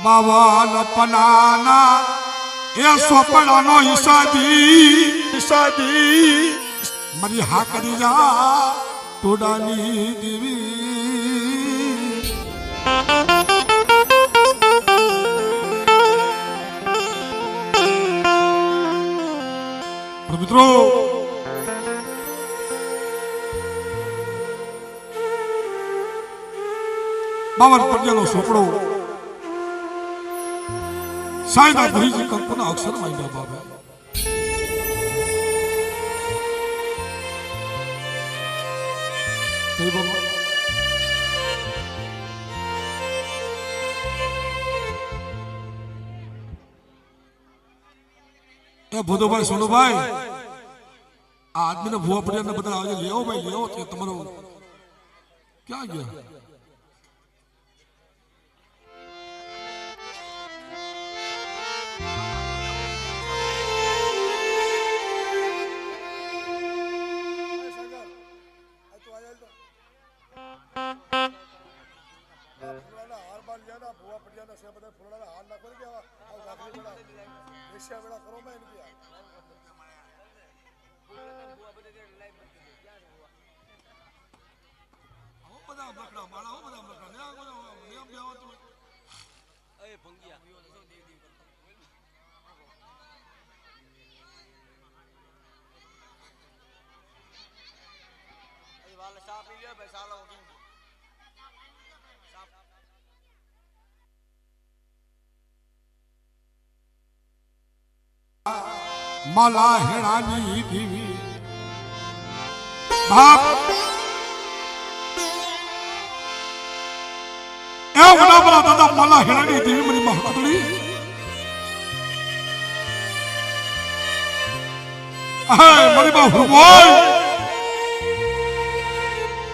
બાવન પનાના એ સોપડાનો હિસાદી મારી હા કરી જા ટોડાની દેવી મિત્રો બાવન પંજાનો સોપડો સાયના ભરીજી કંકુના અક્ષર માંડ્યા બાબા એ ભોદોભાઈ સોનુભાઈ આ આદમીને ભૂવા પડ્યા બધા આજે લેવો ભાઈ લેવો છે તમારો ક્યાં ગયા માલા હેણાની દેવી બાપ એ વડા બડા દાદા માલા હેણાની દેવી મારી મહકતડી મારી બા હુરમોય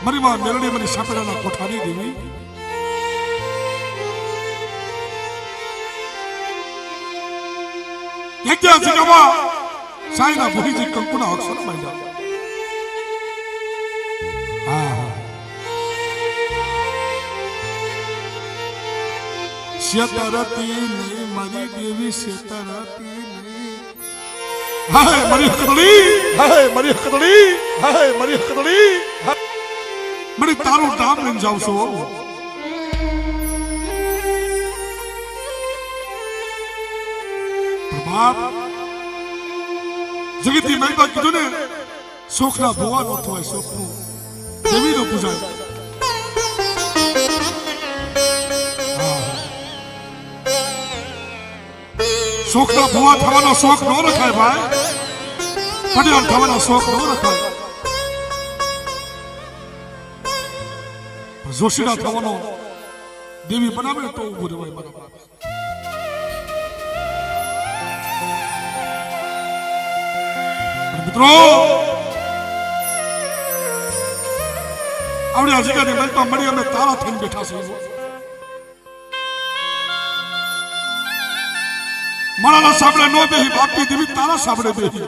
મારી બા મેલડી મારી સાપેડાના કોઠાની દેવી ક્યાં જગામાં સાયના ભરીજી કંકુના અક્ષર માંડ્યા શેતરતી નહીં મારી દેવી શેતરતી નહીં હાય મારી હકતડી હાય મારી હકતડી હાય મારી હકતડી મારી તારું નામ લઈને જાવ છો બાપ જગતની મહિમા કીધું ને શોખના ભોવાનો થાય શોખનું દેવીનો પૂજાય શોખના ભોવા થવાનો શોખ ન રખાય ભાઈ પડિયાળ થવાનો શોખ ન રખાય જોશીડા થવાનો દેવી બનાવે તો ઉભું રહેવાય બરાબર મિત્રો આવડે અજીગાની મહેલમાં મળી અમે તારા થઈને બેઠા છે મારા સાંભળે નો બેહી બાપી દેવી તારા સાંભળે બેહી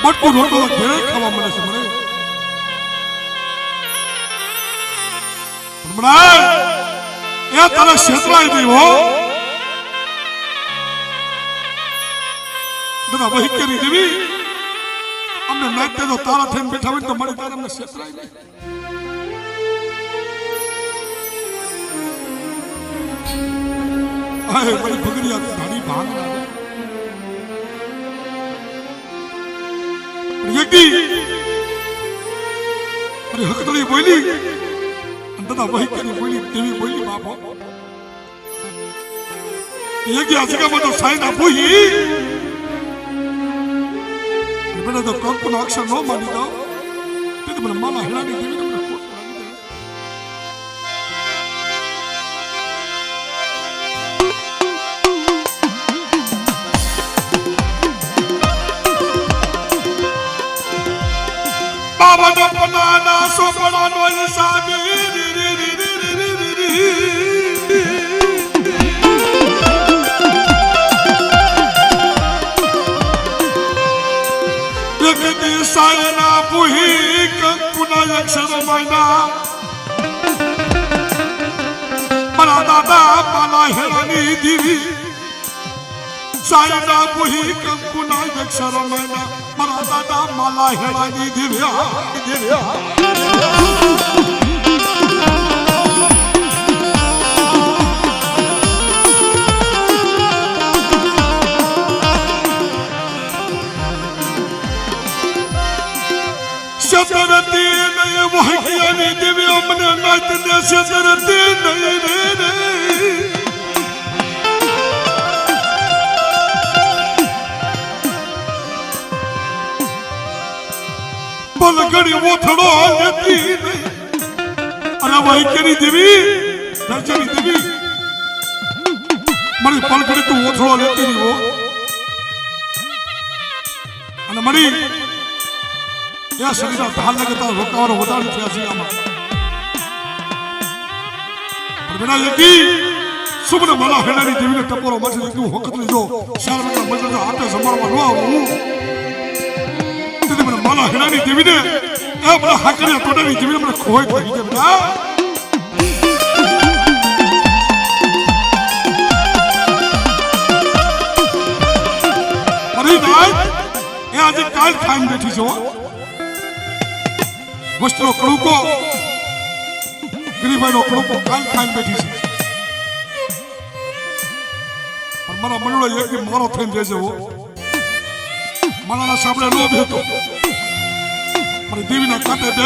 બટકું રોટલો ઘેરે ખાવા મળે છે મને એ તારા ક્ષેત્રાય નહીં હો દાદા વહી કરી દેવી અમને નાટ્ય તો તારા થઈને બેઠા હોય તો મળી તારે અમને ક્ષેત્રાય નહીં મારી ભગરિયા ધારી ભાગ લાગે મારી હકતળી બોલી દાદા વહી કરી બોલી દેવી બોલી બાપો એક જગ્યામાં તો સાઈના ભૂહી મને તો કંકુનો અક્ષર ન માની દો તે મને મામા હેરાની દેવી મને કોટ લાગી દે બાબા નો પનાના સોપડાનો હિસાબી સાયના ભૂહી કંકુના અક્ષર માંડ્યા મારા દાદા માલા હેરાની દીવી સાયના બુહી કંકુના અક્ષર મૈના મારા દાદા માલા હેરાની દીવ્યા સતરતી નય વહકિયાની દેવી અમને નાચને સતરતી નય રે પલગડી ઓથડો લેતી અને વહકિયાની દેવી નરચની દેવી મારી પલગડી તું ઓથડો લેતી ની હો અને મારી या शरीर ढाल लगता रोकावर વધારે થયા છે આમાં પણ બેટા એકી સુમન માલા હેડાની દેવીને ટપોરો મચી તું વખત લીધો ચાર મહિના મજર હાથે સંભાળવા ન આવું તે મને માલા હેડાની દેવીને એ મને હાકરિયા તોડાની દેવીને મને ખોઈ થઈ ગઈ બેટા અરે નાય એ આજે કાલ ખાઈને બેઠી છો વસ્ત્રો કડુકો ગરીબાઈનો કડુકો કાલ ખાઈને બેઠી છે પણ મારા મનડો એક મારો થઈને રહેશે હો મારાના સાંભળે નો બેતો મારી દેવીના કાંટે બે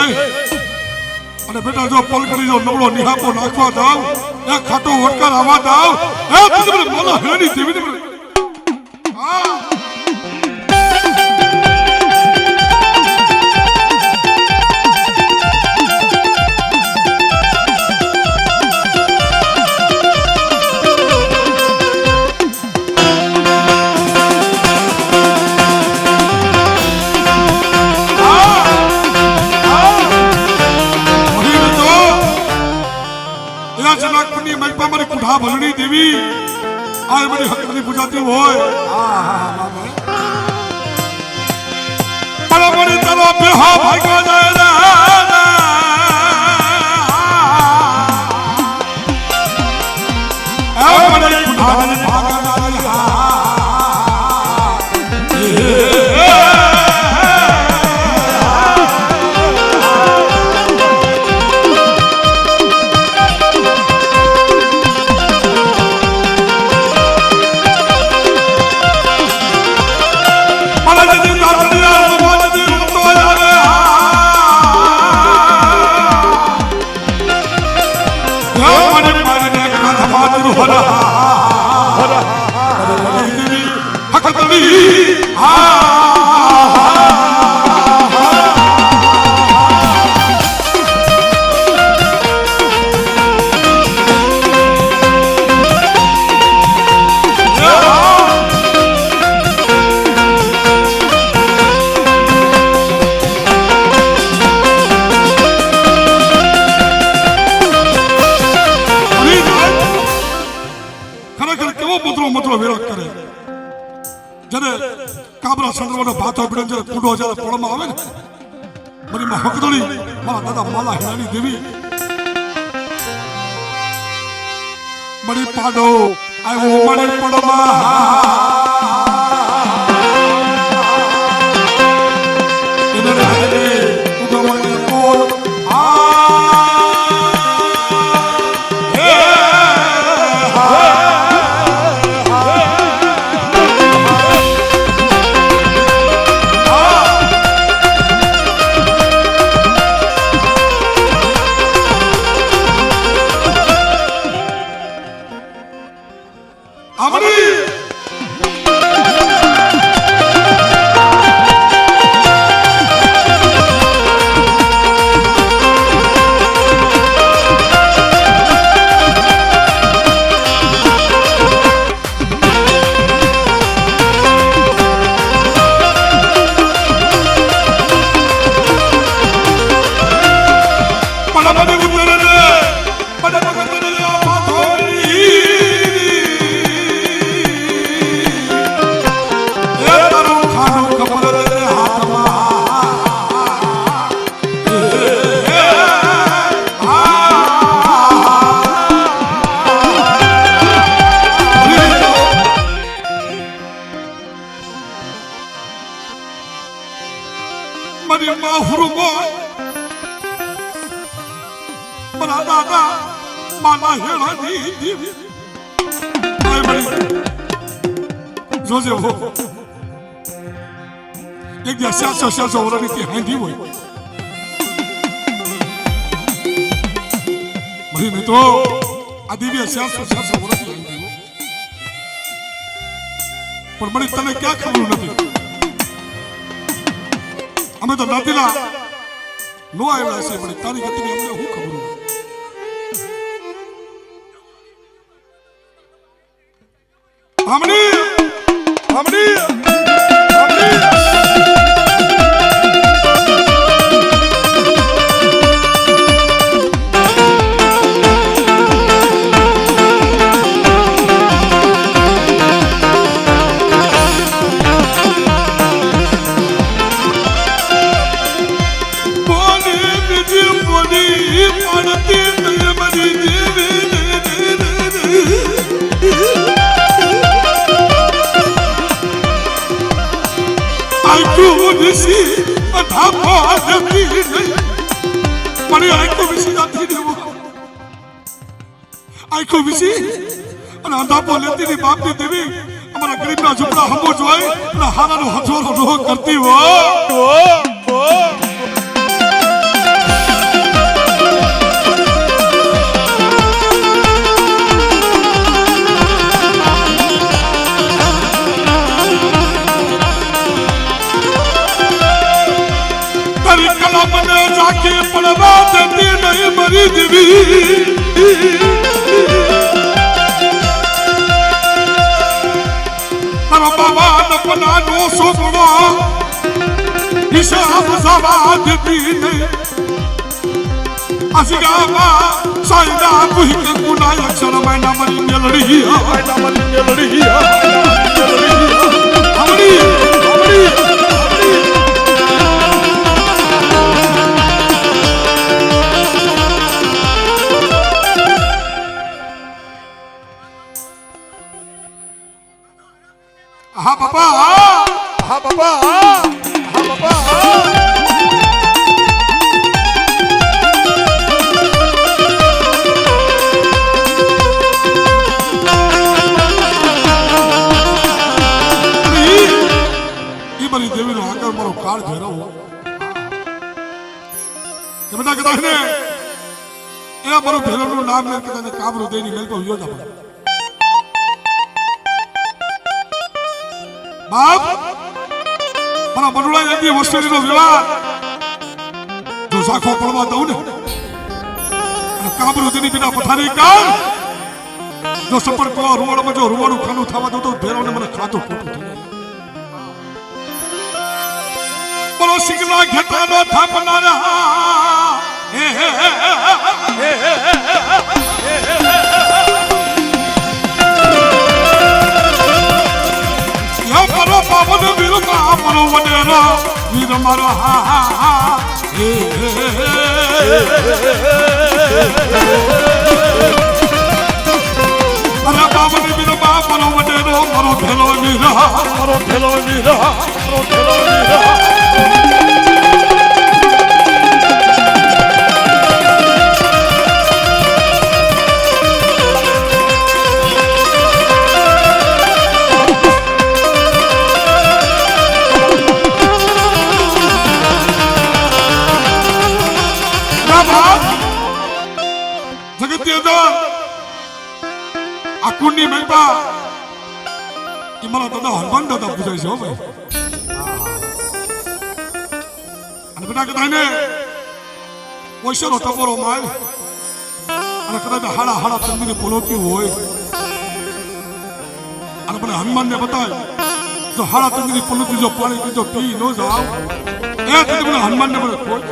અને બેટા જો પલકડી જો નબળો નિહાપો નાખવા દાવ એ ખાટો વટકાર આવવા દાવ એ તું મને હેરાની દેવીને હા ભલણી દેવી આ બધી હકની પૂજાતી હોય બરાબર તારો બેહા ભાગ્યો જાય આ બધી પૂજાની કાબરા સંદર્ભનો ભાતો પીડે જ્યારે કુંડો જ્યારે પડમાં આવે ને મારી માં હકદોળી મારા દાદા માલા હેરાની દેવી મળી પાડો આવ્યો મળી પડમાં મારી માં હુરમો મારા દાદા માના હેળાની દીવી જોજે હો એક દિવસ 700 વર્ષની તે હાંધી હોય મારી મિત્રો આ દિવ્ય 700 વર્ષની હાંધી હોય પણ મને તને ક્યાં ખબર નથી અમે તો નાતીલા નો આવ્યા છે પણ તારી ગતિની અમને શું ખબર હમણી બાપ ની દેવી અમારા ગરીબ ના ઝૂંપડા હમો જોઈ અને હારાનો હથોડો રોહ કરતી હો તારી કલમ ને જાકે પડવા દેતી નહીં મરી દેવી બાબા નપના નો સોકડો હિસાબ સવાદ પીને અસિગામાં સાયદા પુહિક ગુનાય અક્ષર મૈના મરી મેલડી હમણી હા બાપા હા બાપા હા બાપા એ બની દેવીનો આગળ મારો કાળ ભેરવો કે બેટા કદાચ ને એ મારું ભેરવનું નામ લે કદાચ કાબરું દેની મેલ તો યોજા પડે બાપ મારા બડુડા જતી વસ્તુનો વિવાદ જો સાખો પડવા દઉં ને અને કાબરું તેની બિના પથારી કાઢ જો સપર પેલો રૂવાડમાં જો રૂવાડું ખાનું થવા દઉં તો ભેરવને મને ખાતું ખોટું થઈ બોલો સિંગલા ઘેટાનો થાપનારા પાવન વીર મારો વડેરો વીર મારો હા અરે પાવન વીર મારો વડેરો મારો ભેલો વીર મારો ભેલો વીર મારો ભેલો વીર આ કુંડી મહેતા એ મારા દાદા હનુમાન દાદા પૂજાય છે હો ભાઈ અને બેટા કદાચ ને ઓશરો ટપોરો માર અને કદાચ હાડા તંદીને પોલોતી હોય અને મને હનુમાન ને બતાય જો હાડા તંદીની પોલોતી જો પાણી પીજો પી ન જાવ એ મને હનુમાન ને મને કોઈ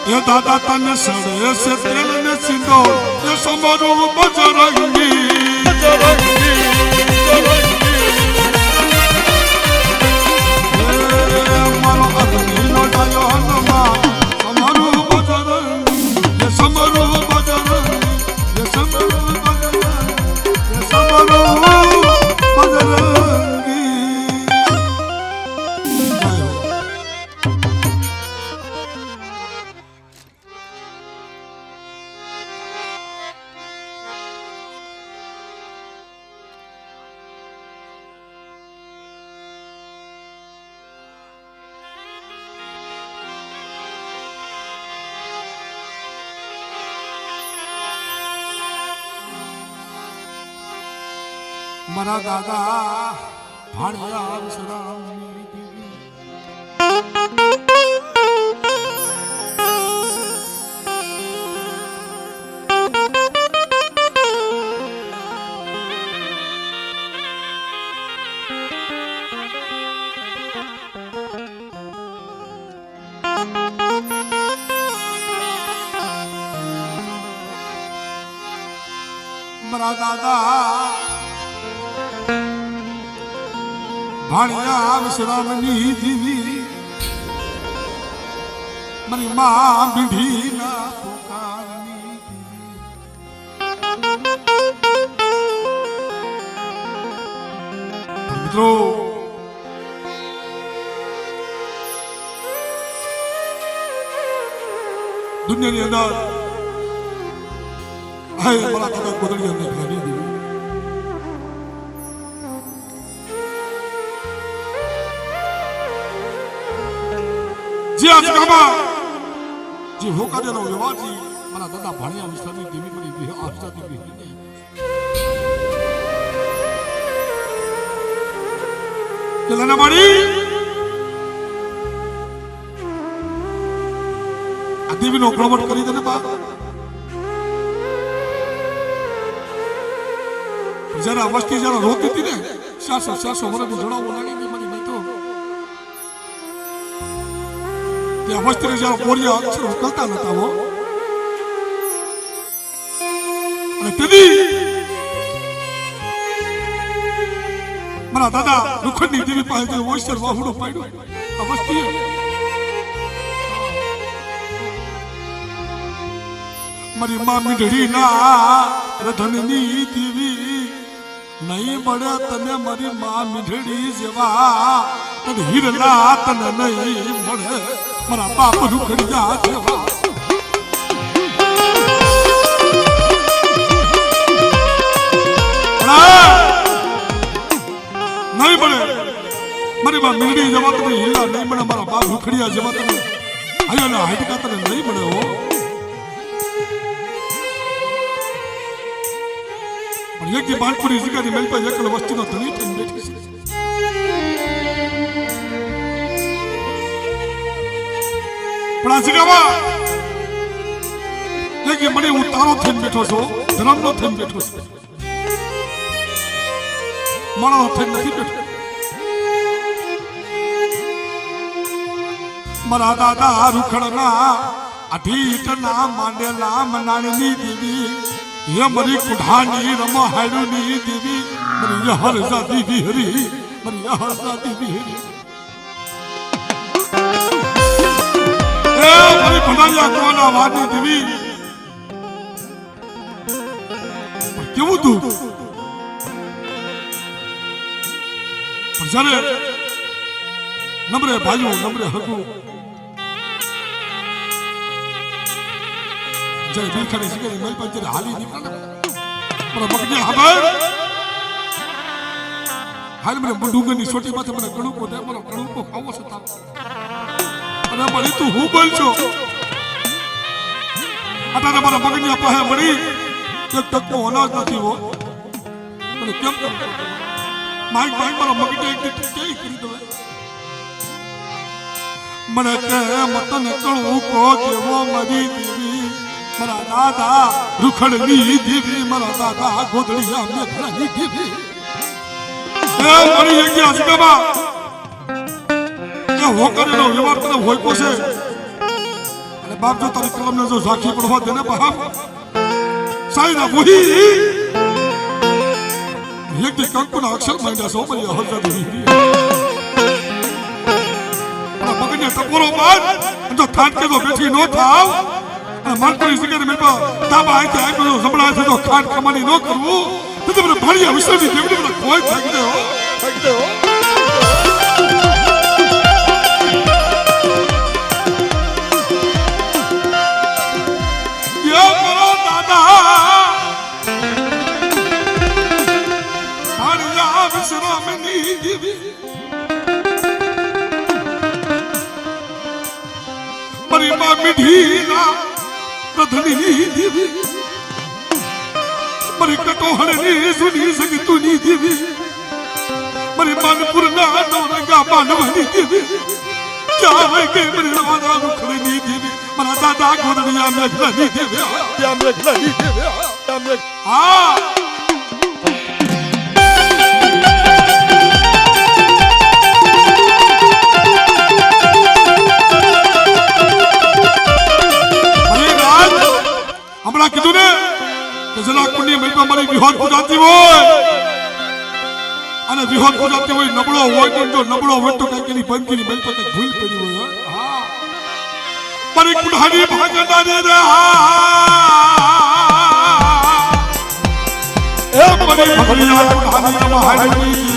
ये दादा तन सड़े से तेल ने सिंदो ये समरो बजरंगी मानो अग्नि नो जायो हनुमा समरो बजरंगी ये समरो बजरंगी ये समरो बजरंगी ये समरो बजरंगी મારા દાદા ભાણિયા વિશ્રામની દેવી મારા દાદા ભાણિયા વિશ્રામની દેવી મારી માં બીઢીના પોકારની દેવી મિત્રો દુનિયાની અંદર હાય મારા દાદા કોદળી અમને ખાલી દેવી જે આજકામાં જે હોકાદેનો વ્યવહારથી મારા દાદા ભાણિયા વિશ્રામની દેવી મળી ગઈ આસ્થાથી બેહીને ચલના મારી આ દેવીનો પ્રવટ કરી દે ને બા જરા વસ્તી જરા રોતી હતી ને 400 વર્ષની જણાવો લાગી ગઈ મારી ભાઈ તો ત્યાં વસ્તીને જરા બોરિયા અક્ષરો કરતા નતા હો અને તેદી મારા દાદા લુખડની દેવી પાસે ઓઈસર વાહુડો પાડ્યો આ વસ્તી મારી માં મીંઢડીના રધનની દેવી નહીં મળે તને મારી માં મીંઢડી જેવા તને હીરના તને નહીં મળે મારા બાપ રૂખડિયા જેવા નહીં મળે મારી માં મીંઢડી જેવા તને હીરા નહીં મળે મારા બાપ રૂખડિયા જેવા તને અહીંયા હાઈટકા તને નહીં મળે હો એક દી બાણપુરી જગ્યાની મેલ પર એકલ વસ્તીનો ધણી થઈને બેઠી છે પણ આ જગ્યામાં એક મને હું તારો થઈને બેઠો છું ધર્મનો થઈને બેઠો છું મારો થઈને નથી બેઠો મારા દાદા રૂખડના અઢીટના માંડેલા મનાણની દેવી ये मरी कुढ़ानी रमा हाडूनी देवी मरी यहर जाती भी हरी मरी यहर जाती भी हरी ए मरी भंडारिया कोना वादी देवी केवुं તું જ્યારે નમ્રે ભાઈઓ નમ્રે હકુ જય ભીખરી સિગરી મેલ પર જરે હાલી નીકળે પર મગની ખબર હાલ મને ડુંગરની છોટી માથે મને ઘણું પોતે મને ઘણું કો ખાવો છે તાવ અને મળી તું હું બોલ છો અટાને મારા મગની પાસે મળી એક તકનો અનાજ નથી હો મને કેમ માઈક મારા મગની એક દી કેઈ કરી દો મને કે મતન કળું કો દેવો મરી દેવી મારા દાદા રૂખડની દેવી મારા દાદા ગોદળિયા મેઘરાની દેવી એ મરી ગયા જગમાં એ હોકરનો વ્યવહાર તને હોય પોસે અને બાપ જો તારી કલમને જો ઝાંખી પડવા દે ને બાપ સાઈના મોહી એક દી કંકુના અક્ષર માંડ્યા સો મરી હરજા દેવી આ મગને ટપોરો માર જો થાટકે તો બેઠી નો થાવ માનપુરી સિગર મેપા તાબા આઈ આઈ નો સંભળાય છે તો ખાટ કમાની નો કરવું તો તમને ભાડિયા વિશ્વની દેવડી મને કોઈ થાકી દે હો યો મારો દાદા ભાડિયા વિશ્વની દેવી મારી માં મીઠી ના ધણી દેવી મારી કટોહળની સુની સગતુની દેવી મારી માનપુરના નવરંગા માનવાની દેવી ક્યાં ગઈ મારી રાધા મુખડની દેવી મારા દાદા ગોદડિયા મેઘલાની દેવી હા હમણાં કીધું ને કે જલાકુંડની મહિમા મારી વિહોર પૂજાતી હોય અને વિહોર પૂજાતી હોય નબળો હોય તો જો નબળો હોય તો કઈક એની બંકીની મહિલ પર કઈક ભૂલ પડી હોય હા મારી કુંડાની ભાગનારી રે હા એ મારી ભગલિયા કુંડાની મહાની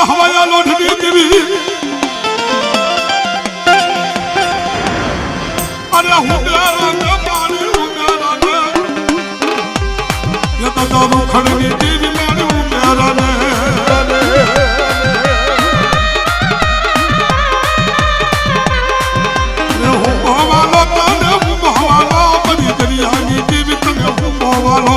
હવાયા લોઢની દેવી અરે હુંડારા મારી હુંડારા યત દારૂ ખડની દેવી મારી હુંડારા રે હું ભવાલો તને હું ભવાલો બની દરિયાની દેવી તને હું ભવાલો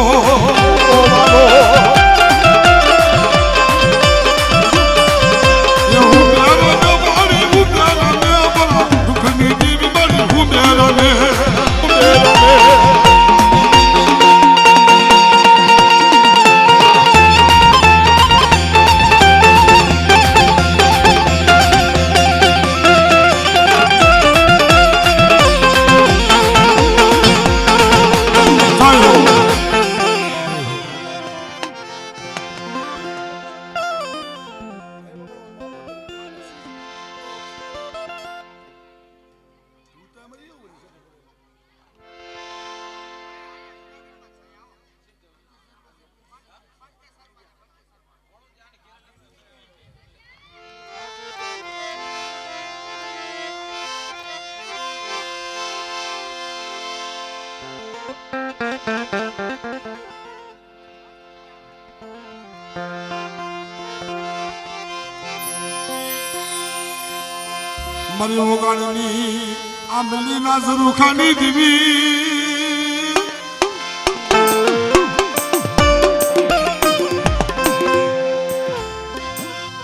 મારી ઓગાણની આંબલીના ઝરૂખાની દેવી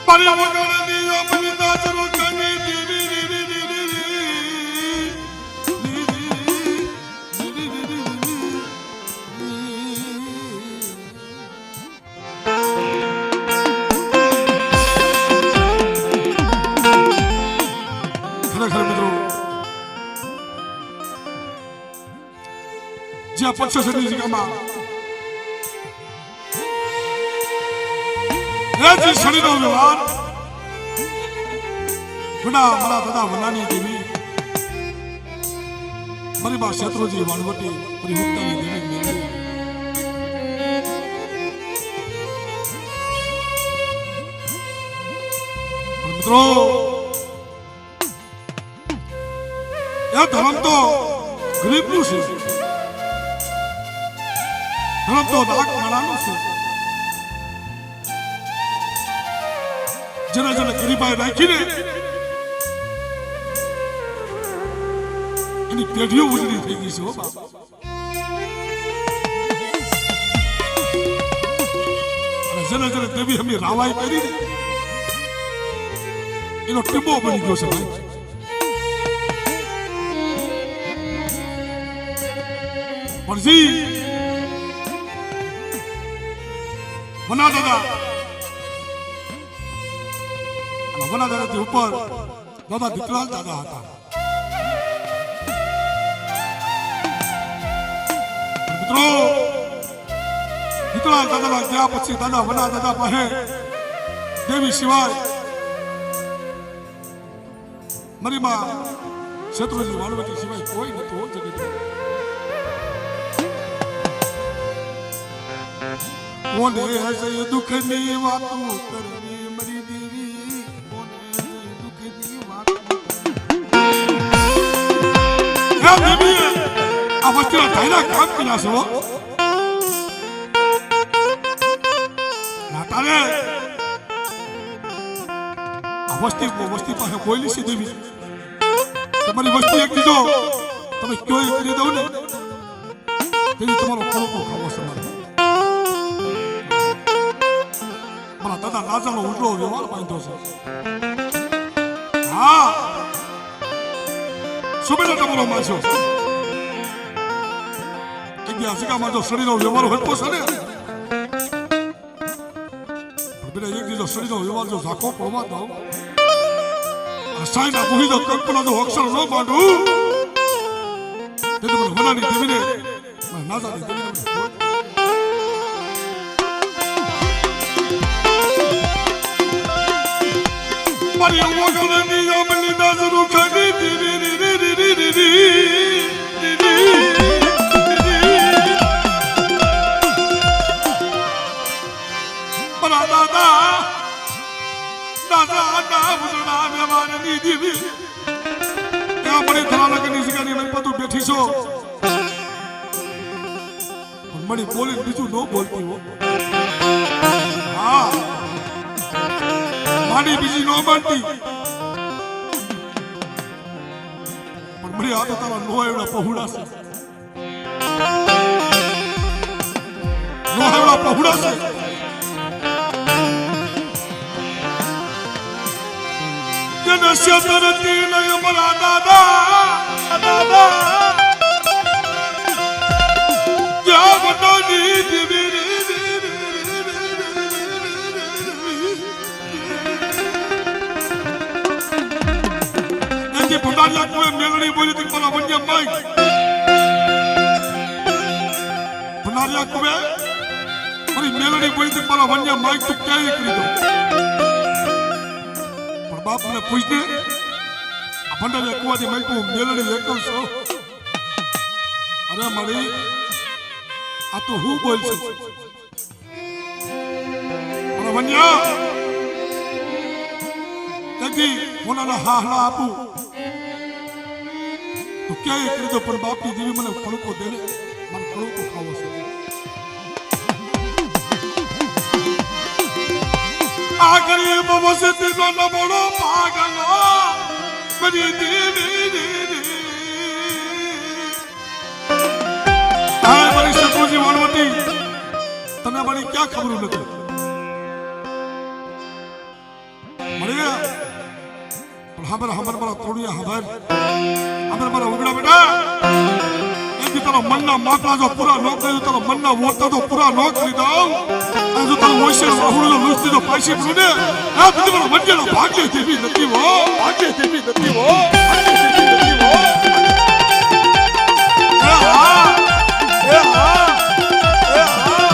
મારી ઓગાણની આંબલીના ઝરૂખાની દેવી જ્યાં પક્ષસની જગ્યામાં એ શનિનો વ્યવહાર મારા દાદા વનાની દેવી મારી બા શત્રુજી વાણવટી મારી મુક્તાની દેવી મેળવી મિત્રો એ ધર્મ તો ગરીબનું છે ધર્મ તો દાગ માણાનું છે જેને જેને ગરીબાઈ રાખીને એની પેઢીઓ ઉજળી થઈ ગઈ છે હો બાપા અને જેને જેને દેવી અમે રાવાઈ કરી એનો ટીબો બની ગયો છે ભાઈ પરજી વના દાદાથી ઉપર દાદા દીકરા દાદા હતા મિત્રો વિતળા દાદાના ગયા પછી દાદા વના દાદા પાસે દેવી સિવાય મારી માં શત્રુજી વાળવટી સિવાય કોઈ નતું જગતમાં. કોને હશે દુઃખની વાતો કરવી મારી દેવી, કોને દુઃખની વાતો દેવી આ વસ્તુના ધાયરા કામ કર્યા છો નાટારે. આ વસ્તી પાસે કોઈ લીસી દેવી તમારી વસ્તી એક દીધો તમે કયો એક કરી દઉં ને તેની તમારો ખોળકો ખાવો છે. મારા દાદા રાજાનો ઉજળો વ્યવહાર બાંધ્યો છે. હા સુબેલા તમારો માછો જગ્યા સિકામાં જો શરીરનો વ્યવહાર હોય તો છે ને બેટા એક દીધો શરીરનો વ્યવહાર જો ઝાંખો પડવા દો સાઈના પૂરી દો કંકુના જો અક્ષર ન માંડું તે તો મને વનાની દેવીને નાજાની દેવીને મારી વગરની અમલી નજરો ખડી બરા દાદા દાદા ના ઉજળા વ્યવહારની દેવી ત્યાં મળી ધરાનગરની જગ્યાની મેં બધું બેઠી છો મળી બોલી બીજું ન બોલતી હો. હા માની બીજી નો માનતી પણ મળી આ તો તારા નો એવડા પહોળા છે, નો એવડા પહોળા છે. જનસ્ય તરતી નય મરા દાદા દાદા જ્યાં બટાની દેવી ભંડારિયા કુએ મેલડી બોલી તી મારા વન્ય માઈ ભંડારિયા કુએ મારી મેલડી બોલી તી મારા વન્ય માઈ તું ક્યાંય કરી દો પણ બાપ મને પૂછને આ ભંડારિયા કુવાથી માઈ તું મેલડી એકલ છો. અરે મારી આ તો હું બોલ છું મારા વન્ય તેથી મોનાના હાહલા આપું તો ક્યાંય કરી દો પણ બાપની દેવી મને ફળકો દે ને મારે ફળકો ખાવો છે. આ ગરીબ વસતીનો નબળો પાગલો મારી દેવી હા મારી શત્રુજી વાળવટી તને મારી ક્યાં ખબર નથી મળી પણ હમર મારા તોડિયા હમર મારા ઉગડા બેટા એક તારા મનના માપલા જો પૂરા ન કરી તારા મનના વર્તા તો પૂરા ન કરી દઉં અને જો તારું વૈશ્ય સાહુડો લુસ્તી તો પાછી પડું ને આ બધી મારા વંજેનો ભાગ્ય દેવી નથી હો, ભાગ્ય દેવી નથી હો, ભાગ્ય દેવી નથી હો. એ હા એ હા એ હા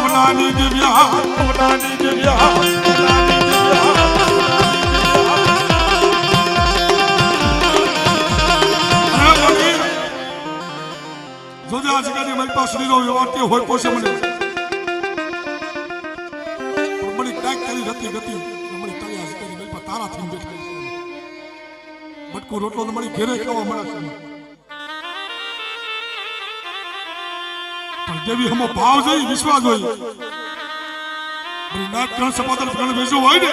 વનાની દિવ્યા વનાની દિવ્યા વનાની દિવ્યા જોજે આ જગ્યાની મારી પાસે શરીરનો વ્યવહાર તે હોય પોસે મને મળી કાંઈક કરી ગતિ મળી તારી આ જગ્યાની મારી પાસે તારા થઈને બેઠા છે બટકું રોટલો તો મળી ઘેરે ખાવા મળે છે દેવી હમો ભાવ જોઈ વિશ્વાસ જોઈ નાટ ગ્રહણ સપાતર ગ્રહણ વેચો હોય ને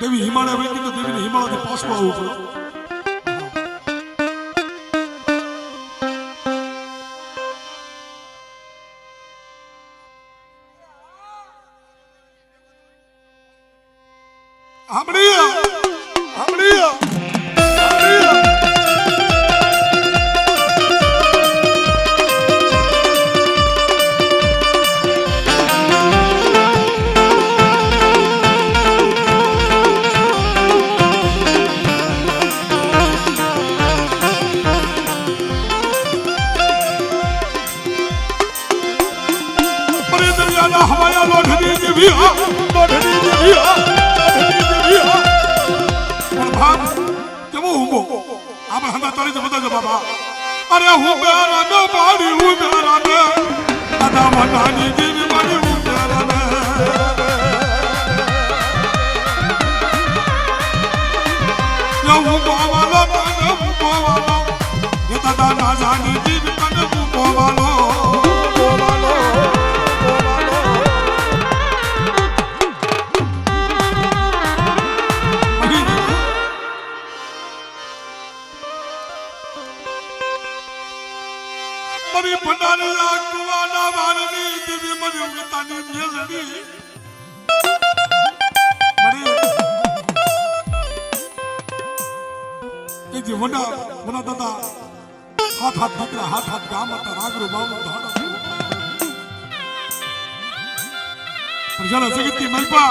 દેવી હિમાલય વહી ગઈ તો દેવીને હિમાલયથી પાછું આવવું પડે. હવાયા લોઢની જેવી હા, લોઢની જેવી હા, લોઢની જેવી હા. પણ ભાગ કેવો ઊંઘો આપણે હંદા તારી તો બધા જ બાબા. અરે હું બેરા ને બાડી હું બેરા ને દાદા મનાની જેવી બાડી હું બેરા ને હું બોવાલો તને હું બોવાલો એ દાદા ના જાની જેવી તને હું બોવાલો. મરી ભંડારી કુવાના વારની દેવી મરી ઉગતાની મેલડી મરી એ જે વડા વડા દાદા હાથ હાથ દીકરા હાથ હાથ ગામ હતા રાગરો બાવનો ધાડા પ્રજાના જગતની મલપા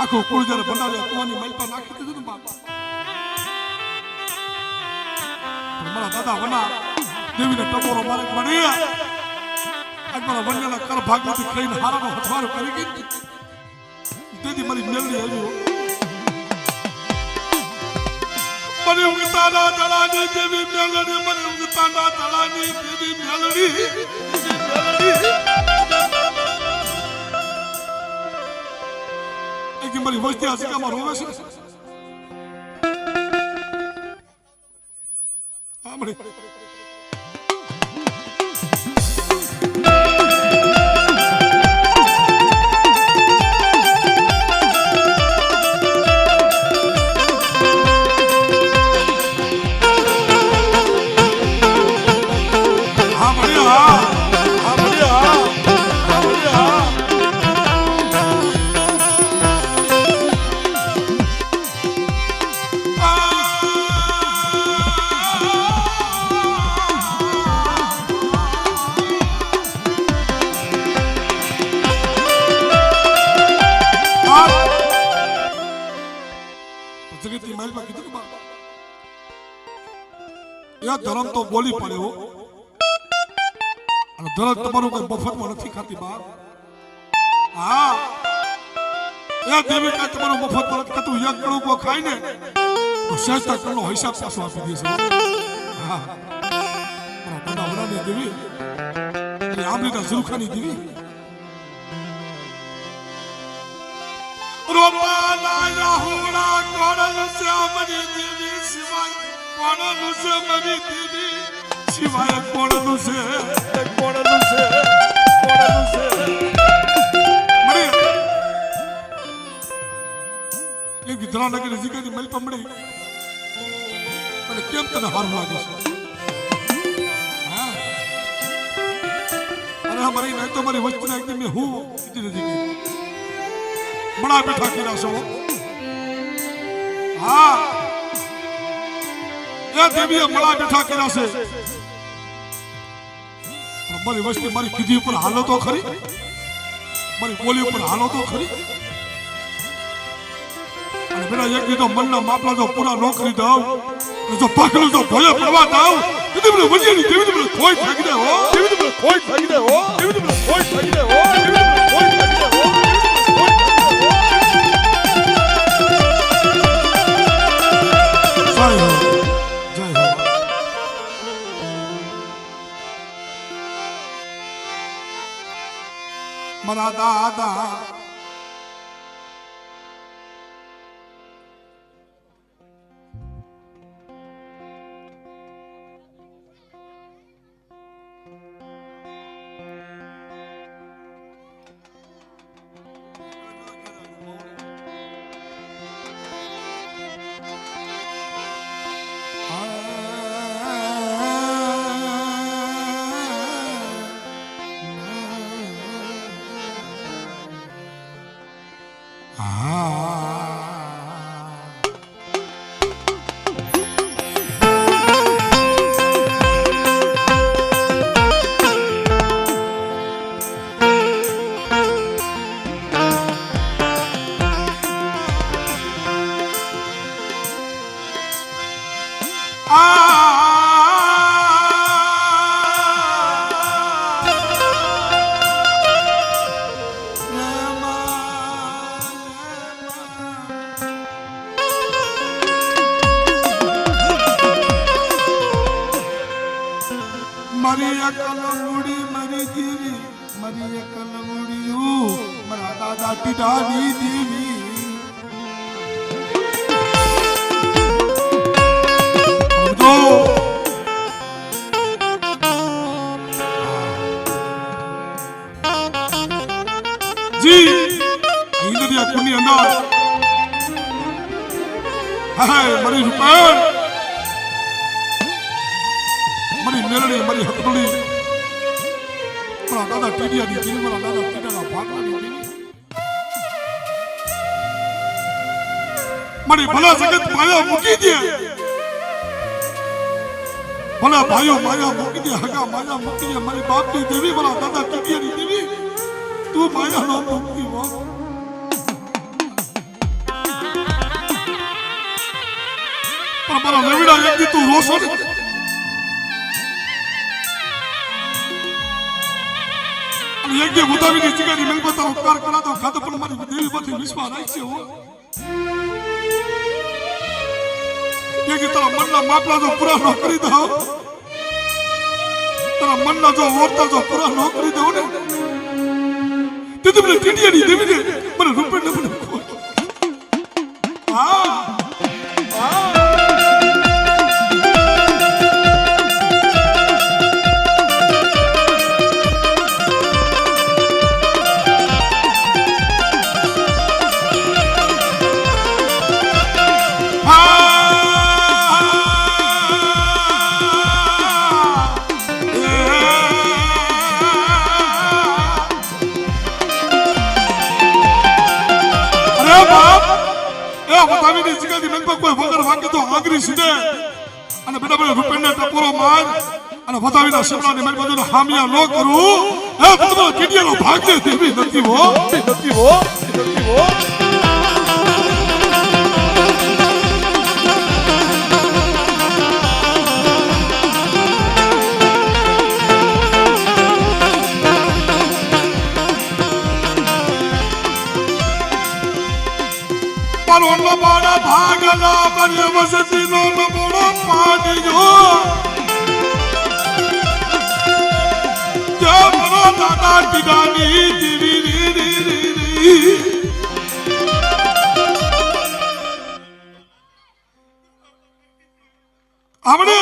આખો કુળ જ્યારે ભંડારી કુવાની મલપા નાખી દીધું ને બાપા. મારા દાદા વના દેવીને ટકોરો મારે મળી આજ મારા વન્યના કર ભાગમાંથી ખાઈને હારાનો હથવારો કરી ગઈ તેથી મારી મેલડી આવી મને ઉગતાના તળાની દેવી મેલડી મને ઉગતાના તળાની દેવી મેલડી એક મારી વસ્તી આસિકામાં રોવે છે. ધર્મ તો બોલી પડે હો અને ધર્મ તમારું કોઈ મફતમાં નથી ખાતી બા. હા એ દેવી કઈ તમારું મફતમાં નથી ખાતું. એક કણું કો ખાય ને તો સહેજતા કણનો હિસાબ પાછો આપી દે છે. હા દાદા વડાની દેવી એ આંબલીના ઝુરખાની દેવી રોપાના રાહુડા કોડલ શ્યામની દેવી સિવાય કોણનું છે મારી દેવી સિવાય કોણનું છે કોણનું છે કોણનું છે મરી એક વિદ્રાનગર જીગરની મલ પમડી મને કેમ તને હારું લાગે છે. હા અરે મારી નહીં તો મારી વસ્તુને એકદમ મેં હું કીધી નથી બડા બેઠા કર્યા છો. હા એ દેવીએ મળા બેઠા કર્યા છે. મારી વસ્તી મારી કીધી ઉપર હાલો તો ખરી, મારી બોલી ઉપર હાલો તો ખરી. અને બેટા એક દીધો મનના માપલા જો પૂરા નોકરી દાવ જો પાકલું જો ભોય પડવા દાવ કીધી મને વજીની દેવી મને કોઈ થાકી દે હો દેવી મને કોઈ થાકી દે હો દેવી મને કોઈ થાકી દે હો દેવી મને કોઈ થાકી દે હો. જય હો જય હો. મારા દાદા મારી અકલ મૂડી મારી દેવી મારી અકલ મૂડીયું મારા દાદા ટીડાની દેવી સમજો જી ઇન્દ્રિયા કુની અંદર હાય મારી રૂપાણ મારી મેરડી મારી હકડોળી મારા દાદા ટીડિયાની દેવી મારા દાદા ટીડિયાના ભાગવાની દેવી મારી ભલા જગત માયા મૂકી દે ભલા ભાઈઓ માયા મૂકી દે હગા માયા મૂકી દે મારી બાપની દેવી મારા દાદા ટીડિયાની દેવી તું માયા નો મૂકી હો પણ મારા નવીડા એક દી તું રોશો ને એક જે ઉતાવીની જગ્યાની મેં પોતાનો ઉપકાર કરા તો ખાતો પણ મારી દેવી પરથી વિશ્વાસ રાખશે હો એક તારા મનના માપલા જો પૂરા ન કરી દો તારા મનના જો ઓરતા જો પૂરા ન કરી દો ને તે તો મને ટીડિયાની દેવી ને મને રૂપે ન મને હા અને બેટા બેટા રૂપિયાના ટપોરો માર અને વધાવીના શિમલાની મેલ બધું હામિયા નો કરું હે બધો કીડિયાનો ભાગ દે દેવી નથી હો પરોનો બાડા ભાગલા બને વસતીનો નમોડો પાડ્યો જય મનો દાદા ટીડાની દેવી રી આવડે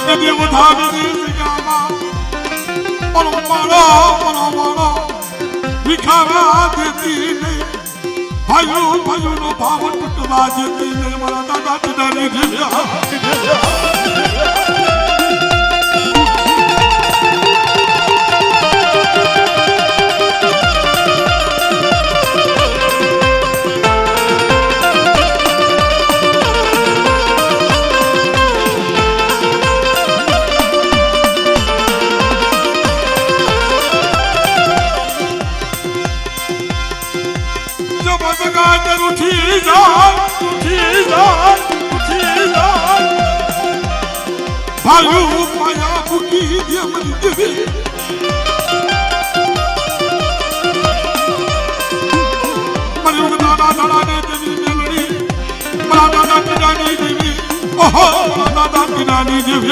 કદી વધાવી જગામાં પરો વિખાવા દેતી નહીં ભાઈઓ નો ભાવ તૂટવા દેતી નહીં મારા દાદા ટીડાની દેવી ઉઠી જા ભાઈઓ માયા મૂકી દે મારી દેવી મારી દાદા ને દેવી મેલડી મારા દાદા ટીડાની દેવી ઓહો મારા દાદા ટીડાની દેવી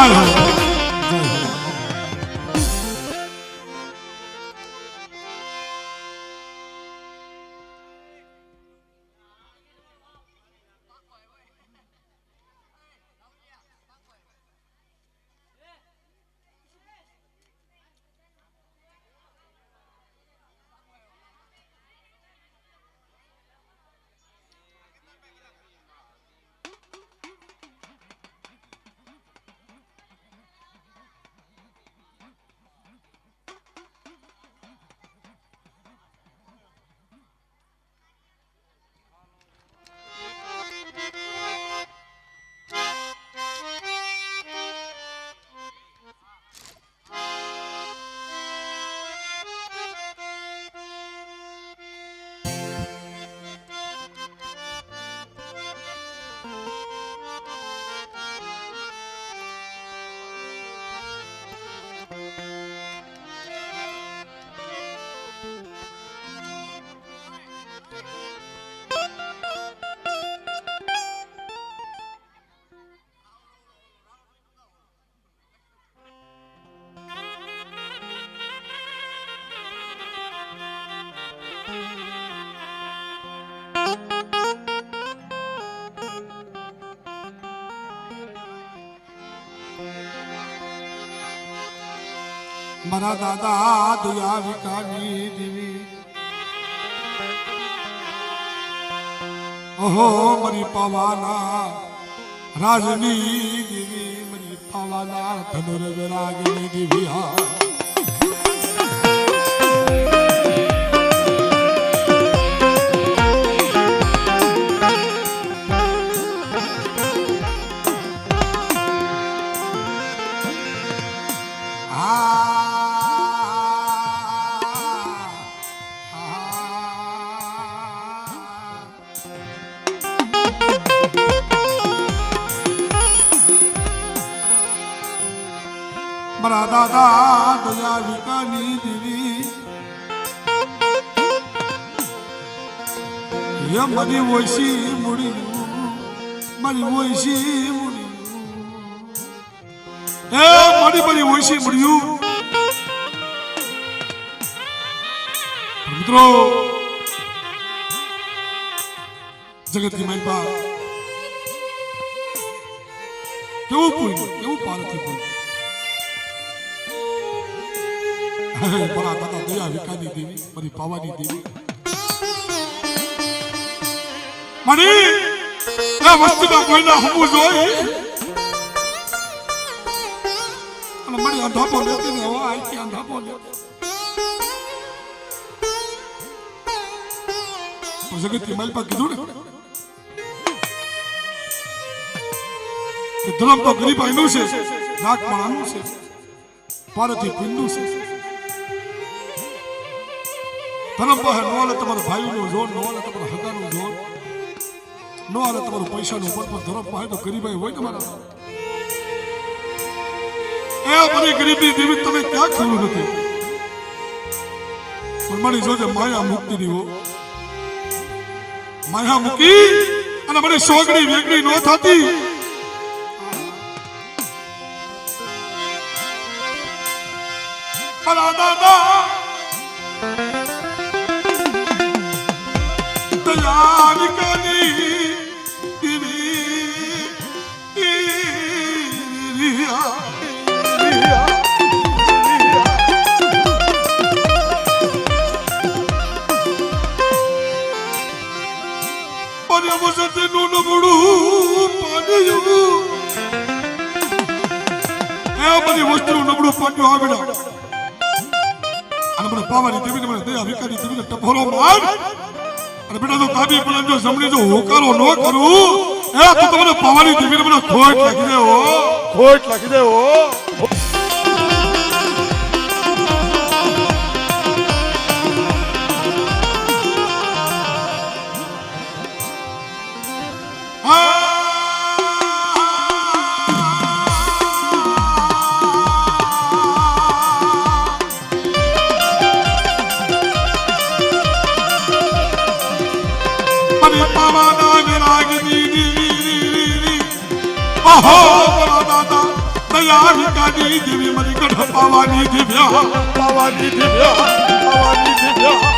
જય હો. મારા દાદા દયા વિકાની દેવી ઓહો મારી પવાના રાજની દેવી મારી પવાના ધનુર્વિરાગની દેવી હા મારા દાદા દયા વિકાની દેવી એ મારી ઓછી મૂડી મારી ઓછી મૂડી એ મારી ઓછી મૂડ્યું મિત્રો જગતની મહિમા કેવું પૂર્યું કેવું પારથી પૂર્યું મારા દાદા દયા વિકાની દેવી મારી પાવાની દેવી મારી આ વસ્તુના કોઈના હમું જોઈ અને મારી અંધાપો લેતી ને હવા આઈ અંધાપો લેતી જગતની માલપા કીધું ને કે ધર્મ તો ગરીબાઈનું છે રાગ માણાનું છે પારથી પિંડું છે ધર્મ પાસે નો હાલે તમારા ભાઈનું જોર નો હાલે તમારા હગાનું જોર નો હાલે તમારું પૈસાનું ઉપર પણ ધર્મ પાસે તો ગરીબાઈ હોય તમારા એ બધી ગરીબી દેવી તમે ક્યાં ખરું નથી પણ મારી જોજે માયા મુક્તિની હો માયા મૂકી અને મને સોગડી વેગડી નો થતી મારા દાદા દયા વિકાની વસતનું નબળું પાડ્યું એ બધી વસ્તુનું નબળું પાડ્યું આવે અને મને પાવાની દેવીને મને દયા વિકાની દેવીને ટપોરો માર અને બેટા તો કાબી પણ જો જમણી જો હોકારો ન કરું એ તો તમને પાવાની દેવીને મને ખોટ લાગી દે હો ખોટ લાગી દે હો દયા વિકાની દેવી મરી ગઢ પાવાની દિવ્યા પાવાની દિવ્યા પાવાની દિવ્યા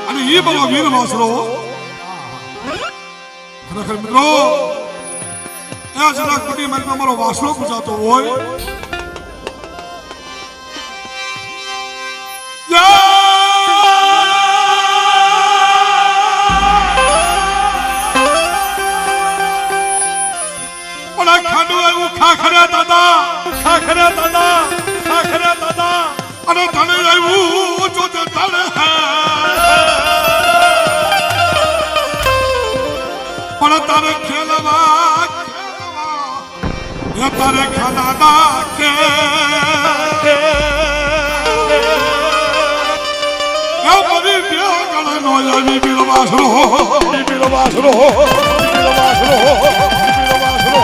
અને એ બધો વીર વાસરો ખરેખર મિત્રો એ જરા કુટી મારી અમારો વાસણો પૂજાતો હોય પણ ખાડું આવ્યું ખાખરા દાદા ખાખરા દાદા ખાખરા દાદા અને તને આવ્યું જો તે તને પણ તારે ખેલવા એ તારે ખાના કે એ બધી ગળ નો આવી બિલવાસરો બિલવાસરો બિલવાસરો બિલવાસરો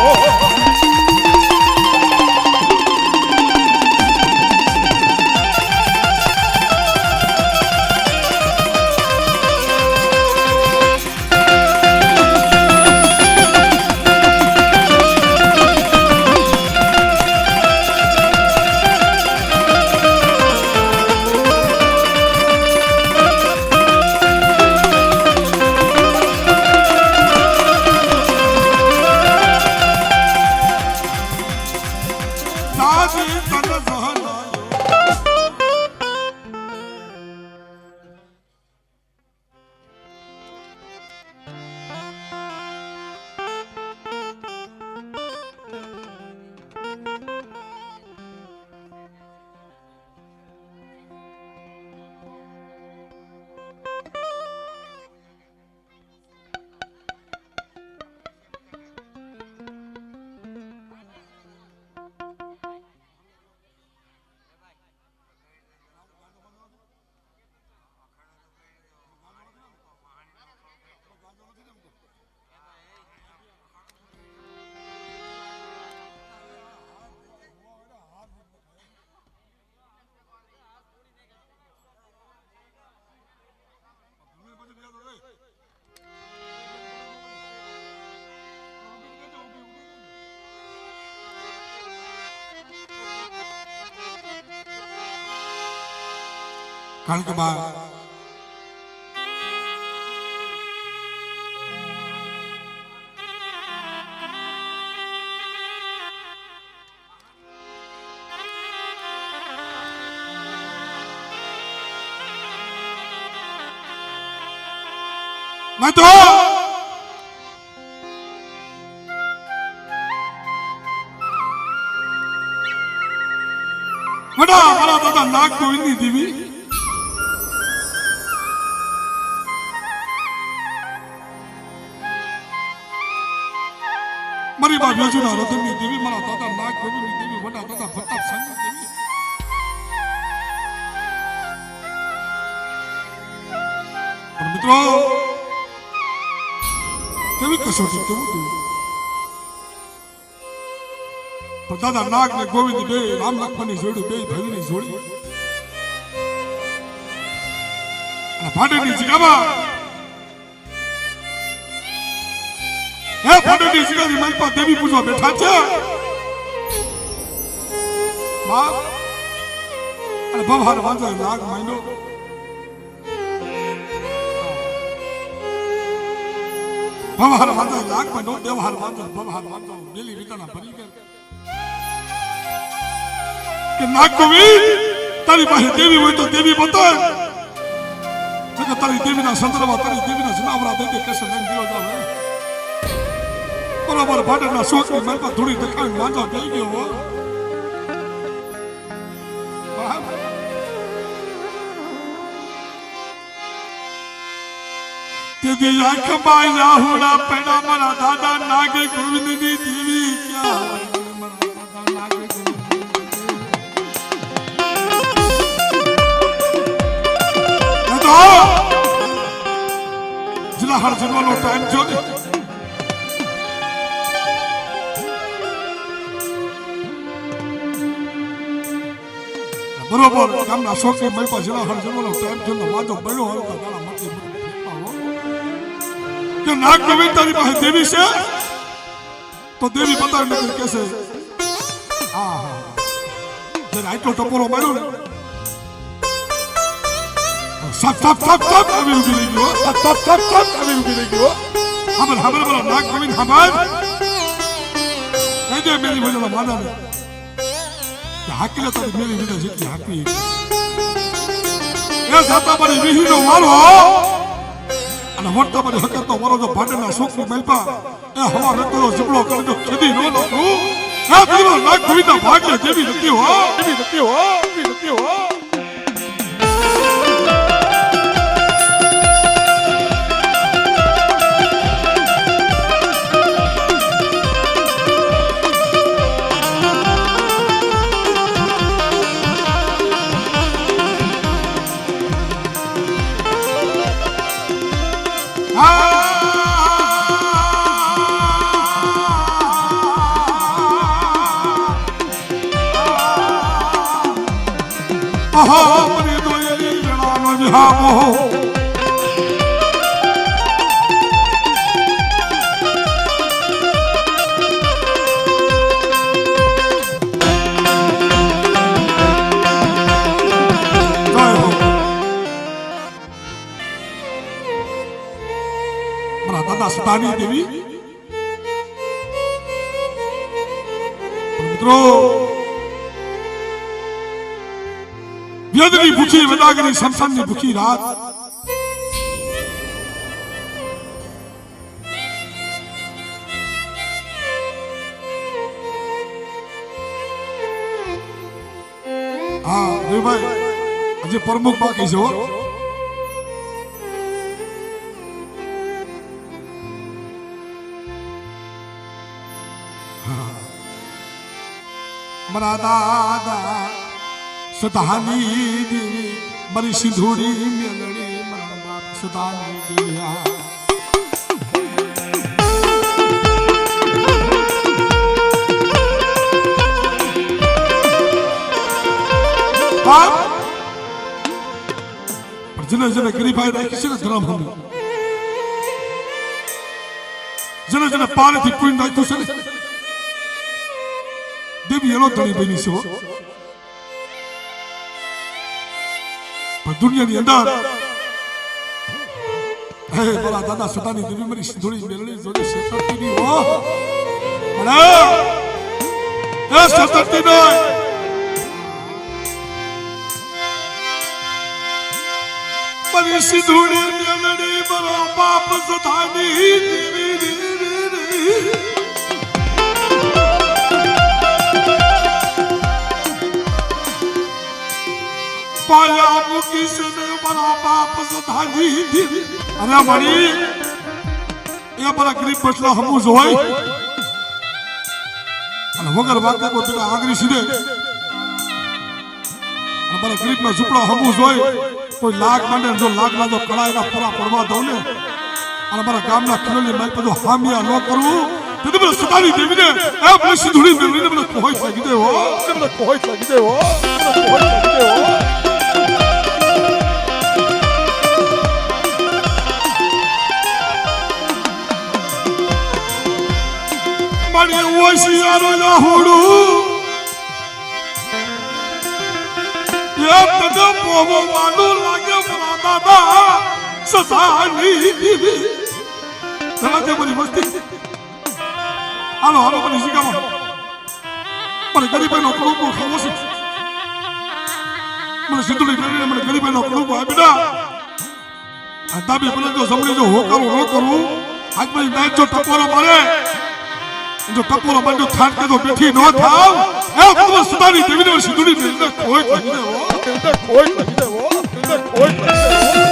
કારણ કે બા मैं तो बड़ा बड़ा दादा नाग गोविंदी देवी मरी बा योजना रतनी देवी मारा दादा नाग गोविंदी देवी बड़ा दादा प्रताप संग देवी और मित्रों કેવી કસોટી કેવું તું પણ દાદા નાગ ને ગોવિંદ બે રામ લક્ષ્મણની જોડી બે ભવીની જોડી અને ભાડેની જગ્યામાં હે ભાડેની જગ્યાની માલપા દેવી પૂજવા બેઠા છે બાપ અને ભવહાર વાંચા નાગ મહિનો ભવહાર વાંધો લાગ મહિનો દેવહાર વાંધો ભવહાર વાંધો મેલી વિતાના ભરી ગયો કે નાગ ગોવિંદ તારી પાસે દેવી હોય તો દેવી બતાવ કે તારી દેવીના સંદર્ભમાં તારી દેવીના જનાવરા દે દે કેસે નંગ ગયો જાવ બરોબર ભાડેના શોકની માલપા ધૂળી દેખાઈ વાંધો થઈ ગયો હો तेरी आंख बाया हुड़ा पैदा मरा दादा नागे गोविंद दी देवी क्या मरा दादा नागे गोविंद तो जिला हर जन्मों टाइम जो બરોબર ગામના શોખી મલપા જિલ્લા હરજનો ટાઈમ છે વાજો બળ્યો હોય તો ગાલા મતી કે નાગ ગોવિંદ તારી પાસે દેવી છે તો દેવી બતાવીને કહેશે હા હા જે આટલો ટપોરો માર્યો ને સપ સપ સપ સપ આવી ઉભી રહી ગયો સપ સપ સપ સપ આવી ઉભી રહી ગયો હમર હમર બરા નાગ ગોવિંદ હમાર કઈ દે મેરી વજલા માના ને હાકીલે તો મેરી વિના જેટલી હાકી એ સાતા મારી વિહીનો વારો અને વર્તા મારી હકર તો વારો જો ભાડના સુખની મલપા એ હવા નતરો જબડો કરી દો ખેદી નો નાખું એ દીવો નાગ ગોવિંદના ભાગલે જેવી નથી હો એવી નથી હો એવી નથી હો સતાની દેવી મિત્રો વ્યદની ભૂખી વેદાગની સંસારની ભૂખી રાત હા દેવભાઈ આજે પ્રમુખ બાકી છે मरा दादा सदानी देवी मरी सिंधुड़ी मेलड़ी मरा बाप सदानी देविया बाप पर जने जने गरीबाई राखी છે ને ધર્મ હમ જને જને પારેથી પૂરી નાખ્યું છે ને દેવી એનો ધણી બની છે પણ દુનિયાની અંદર હે બોલા દાદા સદાની દેવી મારી સિંધુડી મેલડી જોડે સતરતી હો મને એ સતરતી નો મારી સિંધુડી મેલડી મારો બાપ સદાની દેવી પાયા મુકી છે મારા બાપ સદાની દેવી અરે મારી એ મારા ગરીબ બચલા હમુ જોઈ અને વગર વાગે કો તેના આગરી સીધે મારા ગરીબના ઝૂપડા હમુ જોઈ કોઈ લાખ માંડે જો લાખના જો કળાયના પૂરા પડવા દઉં ને અને મારા ગામના ખીલોની માલ પર જો હામિયા ન કરવું તો મને સદાની દેવીને એ મને સિંધુડી દેવીને મને કોઈ લાગી દે હો મને કોઈ લાગી દે હો મને કોઈ લાગી દે હો મારી ઓશિયારો ના હોડું એ તને બોવો વાલું લાગે મારા દાદા સદાની દેવી સમજે મારી મસ્તી હાલો હાલો મને શીખાવો મને ગરીબાઈનો કડુંબો ખાવો છે મને સિંધુડી મેળવીને મને ગરીબાઈનો કડુંબો આ બેટા આ દાબી બોલે જો જમણી જો હોકારું ન કરવું આજ મારી નાઈટ જો ટપોરો મારે જો ટપોરો બાજુ થાન કે તો બેઠી ન થાવ એ ભગવાન સદાની દેવીને સિંધુડી મેળવીને કોઈ લાગી દે હો કોઈ લાગી દે હો કોઈ લાગી દે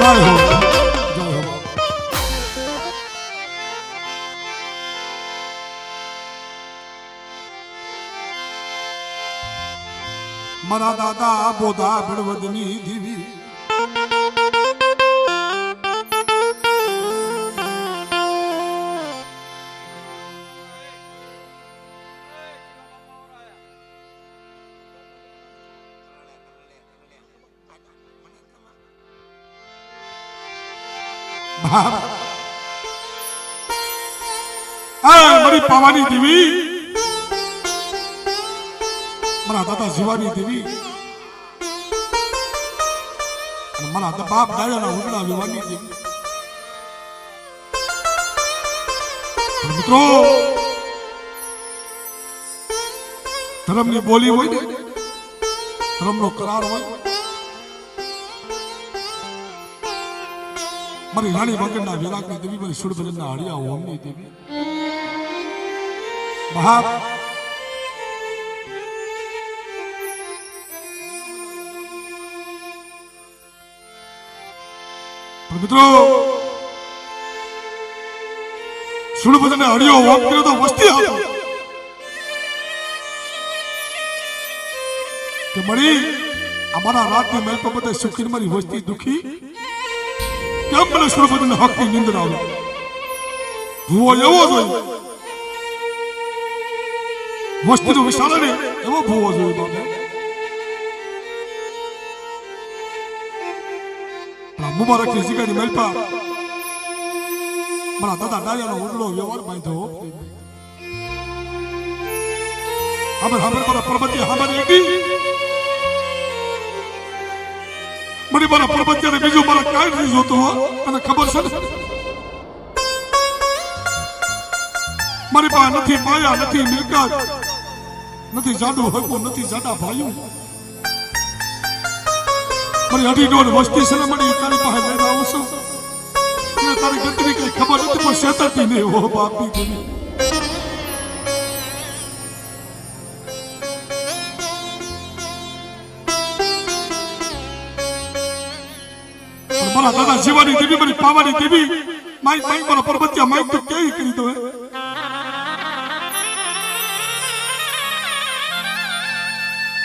જય હો જય હો મારા દાદા બોધા ભડવદની દીવી મારી પાવાની દેવી મારા દાદા શિવાની દેવી અને મારા બાપ દાદાના ઉગડા વિવાની દેવી મિત્રો ધર્મની બોલી હોય ને ધર્મનો કરાર હોય મારી રાણી વગરના વિરાગની દેવી મારી સુરભજનના હળિયા ઓમની દેવી મહા મિત્રો સુરભજનને હળિયો ઓમ કર્યો તો વસ્તી હતો કે મળી અમારા રાતની મહેલ પર બધા સુખી મારી વસ્તી દુખી કેમ મને સુરભજન હકની નિંદર આવે ભૂવો એવો જોઈએ વસ્તીનો વિશાળ ને એવો ભૂવો જોઈએ બાપે મુબારકની જગ્યાની મહેલપા મારા દાદા ડાયાનો ઉડલો વ્યવહાર બાંધ્યો હવે મારા પરબતી હવે એકડી મને મારા પરબતિયાને બીજું મારા કાંઈ નથી જોતું તને ખબર છે ને મારી પાસે નથી માયા નથી મિલકત નથી જાડું હકવું નથી જાડા ભાઈઓ મારી અઢી ડોળ વસ્તી છે ને મળી તારી પાસે લઈને આવું છું તારી ગતિની કઈ ખબર નથી પણ શેતરતી નહીં હો બાપની દેવી મારા દાદા શિવાની દેવી મારી પાવાની દેવી માઈ મારા પરબતિયા માઈ તો કેવી કરી દો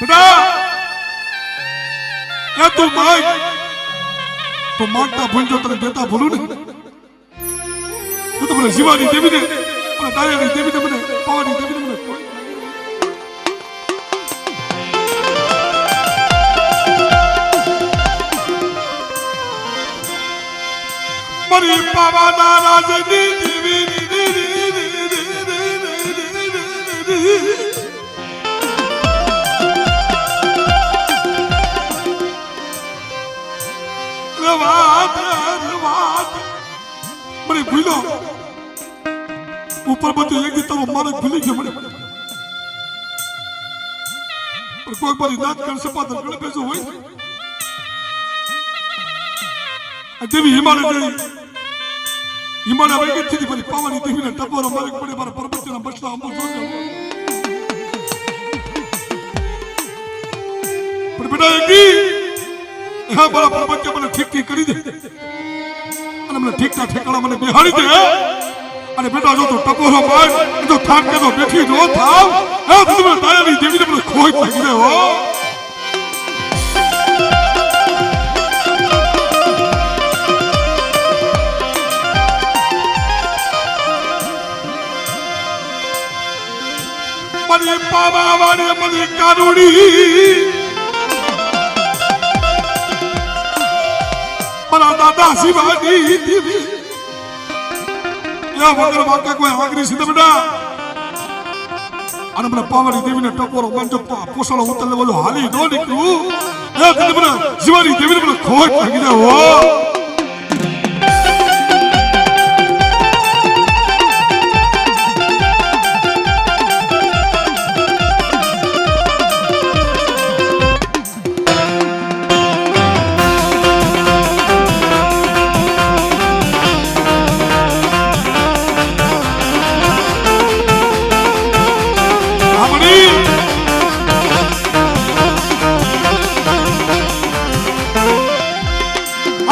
બેટા એ તું માગ તો માગતા ભૂલજો તને દેતા ભૂલું ને તું તો મને શિવાની દેવી ને મને ડાયાની દેવી ને મને પાવાની દેવી ને મને મારી પાવાના રાજની દેવી મને ભૂલો ઉપર બધું એક દી તારો મારે ભૂલી ગયો મને પણ કોઈ મારી નાત કરશે પાદર ગળે બેસો હોય દેવી હિમાલય જઈ હિમાલય વૈગત થી મારી પાવાની દેવીને ટપોરો માલિક પડે મારા પરબતના બસલા અમર જોજો પણ બેટા એકી હા મારા પરબત મને ઠીક ઠીક કરી દે અને મને ઠીકના ઠેકાણા મને બેહાડી દે અને બેટા જો તો ટપોરો માર તો થાક કે તો બેઠી નો થાવ હા તું મને તાયાની દેવીને મને ખોઈ લાગી દે હો મને પાવા વાળી મને કાનુડી મારા દાદા શિવાની દેવી યા વગર વાકા કોઈ આગરી સીધા બેટા અને મને પાવાની દેવીને ટકોરો મંજો પોસળો ઉતરલે બોલો હાલી દો નીકળું એ તને મને શિવાની દેવીને મને ખોટ લાગી દે હો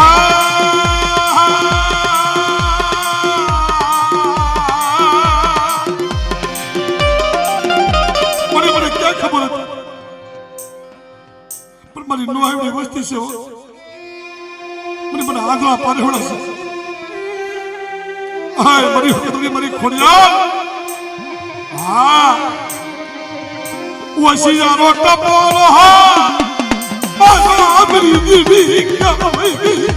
Ah! વસ્તી છે મને મને આદરા પારેવડા છે હાય મારી કતરી મારી ખોડિયા હા વસીયા રોટા બોલો હા મારા મારી દીવી ક્યાં વઈ ગઈ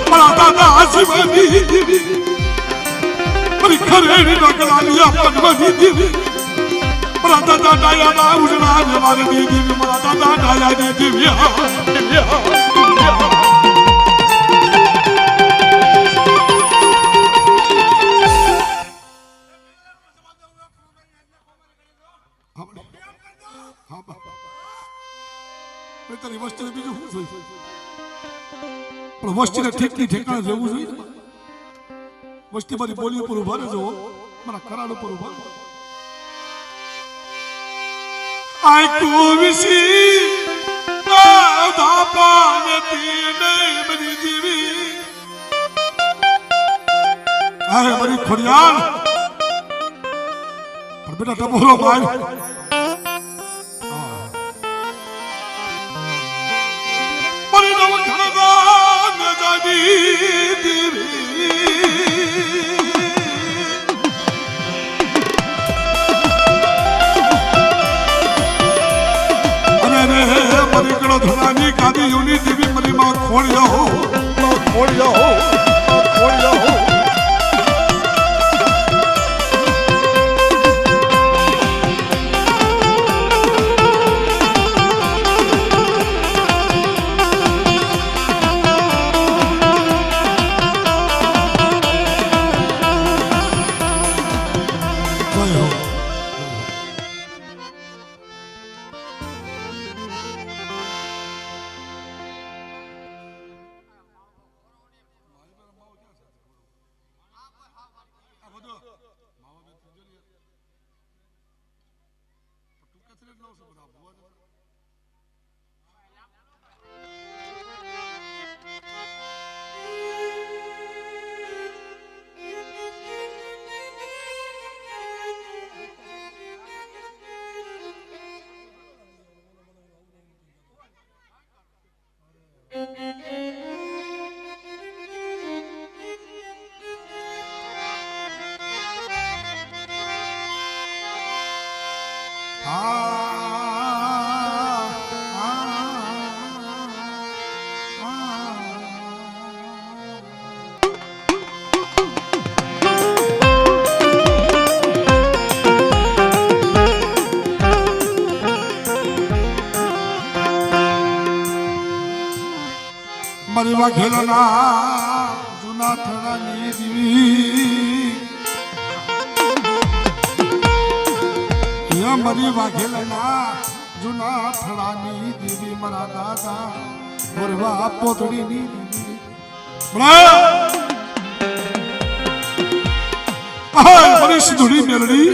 મારા દાદા આશીર્વાદી દીવી મારી ખરેડી નકલાલિયા પનવતી દીવી મારા દાદા ડાયા ના ઉજળા મારી દીવી મારા દાદા ડાયા દીવી તારી વસ્તીને બીજું શું જોઈએ પણ વસ્તીને ઠીકની ઠેકાણે જવું જોઈએ વસ્તી મારી બોલી ઉપર ઉભા રહેજો મારા કરાડ ઉપર ઉભા આઈ કોવિસી ધાપાનતી નહીં બની જીવી આય મારી ખોડિયાર પણ બેટા ટપોરો માર ધોનાની કાદી યુની દેવી મરી માં ખોળ્યો મારી વાઘેલના જૂના થડાની દીવી મારી વાઘેલના જૂના થડાની દીવી મારા દાદા મોરવા પોતડીની દીવી મારી સિંધુડી મેલડી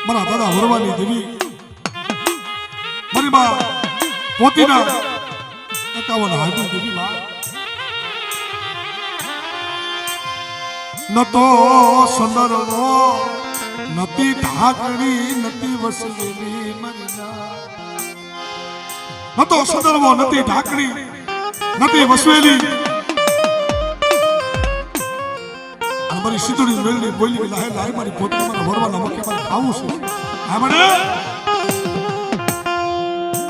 મારા દાદા મોરવાની દેવી મારી બા પોતીના 51 હાજર દેવી માં નતો સુંદરનો નતી ઢાકણી નતી વસવેલી મરના નતો સુંદરનો નતી ઢાકણી નતી વસવેલી અમારી સિંધુડી મેલડી બોલી લાહે લાહે મારી પોતી મને ભરવાના મકે મારે ખાવું છે આ મને